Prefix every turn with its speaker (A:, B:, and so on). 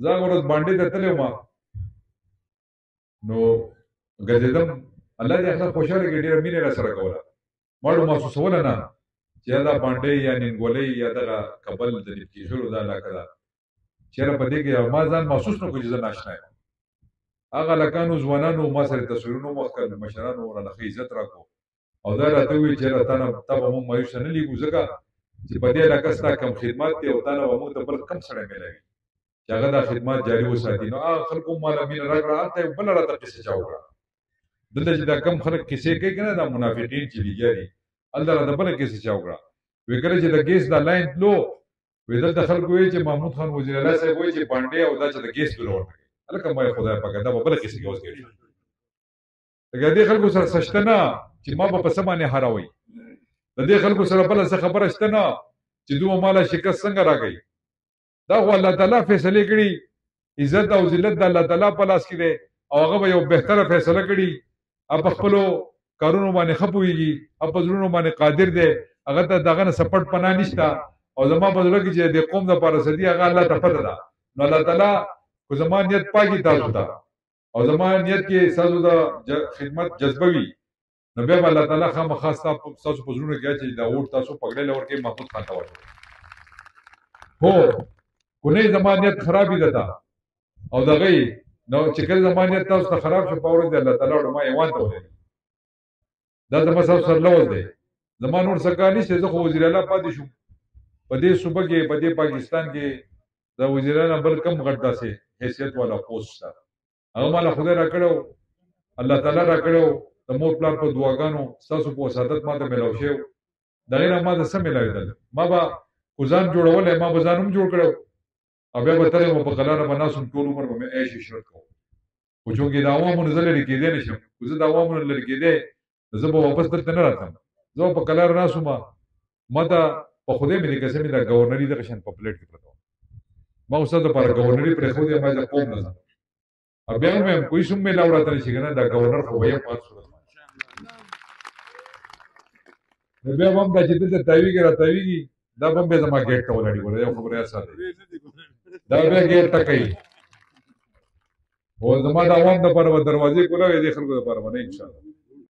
A: زه هغه ورځ باندې ته تللی وم نو ګرځېدم الله دې اخلاق خوشحاله کړي ډېره مینه یې راسره کوله ما ډېر محسوسوله نه چې دا باندې یا نینګولۍ یا دغه کابل د نیپکیژلو دا علاقه ده چېرې په دې کې ما ځان محسوس نه کړو چې زه ناشنا یم هغه هلکانو ځوانانو ما سره تصویرونه مو وکړل مشرانو رانه ښه عزت راکړو او دا راته وویل چې تا به موږ مایوسه نه لیږو ځکه چې په دې علاقه ستا کم خدمات دی او تا نه به موږ ته بل کم سړی میلاوي چې هغه دا خدمات جاري وساتي نو هغه خلکو ماله مینه راکړه هلته یې بله راته قصه چا وکړه دلته چې دا کم خلک کیسې کوي که نه دا منافقین چې لګیا دي هلته راته بله کیسه چا وکړه وی کله چې د ګیس دا لاین تلو وی دلته خلکو وایي چې محمود خان وزیر الله صاحب وایي چې باندې او دا چې د ګیس بل ورکړي هلکه ما خدای پاکه دا به بله کیسه کې اوس کوي لکه دې خلکو سره څه شته نه چې ما به په څه باندې هروئ د دې خلکو سره بله څه خبره شته نه چې دومره ماله شکست څنګه راکوي دا خو الله تعالی فیصلې کړي عزت او ذلت د الله تعالی په لاس کې دی او هغه به یو بهتره فیصله کړي په خپلو کارونو باندې ښه پوهېږي او په زړونو باندې قادر دی هغه ته د هغه نه څه پټ پناه نشته او زما په زړه کې چې د قوم دپاره څه دي هغه الله ته پته ده نو الله تعالی خو زما نیت پاکي تاسو ته او زما نیت کې ستاسو د خدمت جذبه وي نو بیا به الله تعالی خامخا ستاسو په زړونو کې اچوي دا ووټ تاسو پګړۍ له ورکوي محمود خان ته ورکوي هو کونې زما نیت خرابې ده تا او دغه نو چې کله زما نیت تاسو ته خراب شو په ورځ د الله تعالی ما ایوان ته ولېږي دا زما ستاسو سره لوز دی زما نور څه کار نشته زه خو وزیر اعلی پاتې شوم په دې صوبه کې په دې پاکستان کې د وزیر اعلی بل کم غټ داسې حیثیت والا پوسټ شته هغه ماله خدای راکړی و الله تعالی راکړی و د مور پلار په دعاګانو ستاسو په وسادت ما ته میلاو شوی و د هغې نه ما ته څه میلاوېدل ما به خو ځان جوړولی ما به ځان هم جوړ کړی او بیا به تللی وم په قلاره به ناست وم ټول عمر به مې عیش عشرت کوم خو چونکې د عوامو نه زه لرې کېدی نه شم خو زه د عوامو نه لرې کېدی زه به واپس دلته نه راتلم زه به په قلاره ناست وم ما ته په خدای مې د قسم د ګورنري دغه شان په پلیټ کې پرته ما اوس د لپاره ګورنري پرېښودی ما د قوم نه ځم او بیا هم وایم کوئی سم میلاو راته نه شي که نه دا ګورنر خو به یم په هر صورت نو بیا به هم دا چې دلته تاویږي راتاویږي دا به هم بیا زما ګیټ ته ولاړي ګوره یو خبره یاد ساتئ دا بیا ګیټ ټکوي خو زما د عوام دپاره به دروازې کولاوې دې خلکو دپاره به نه انشاءالله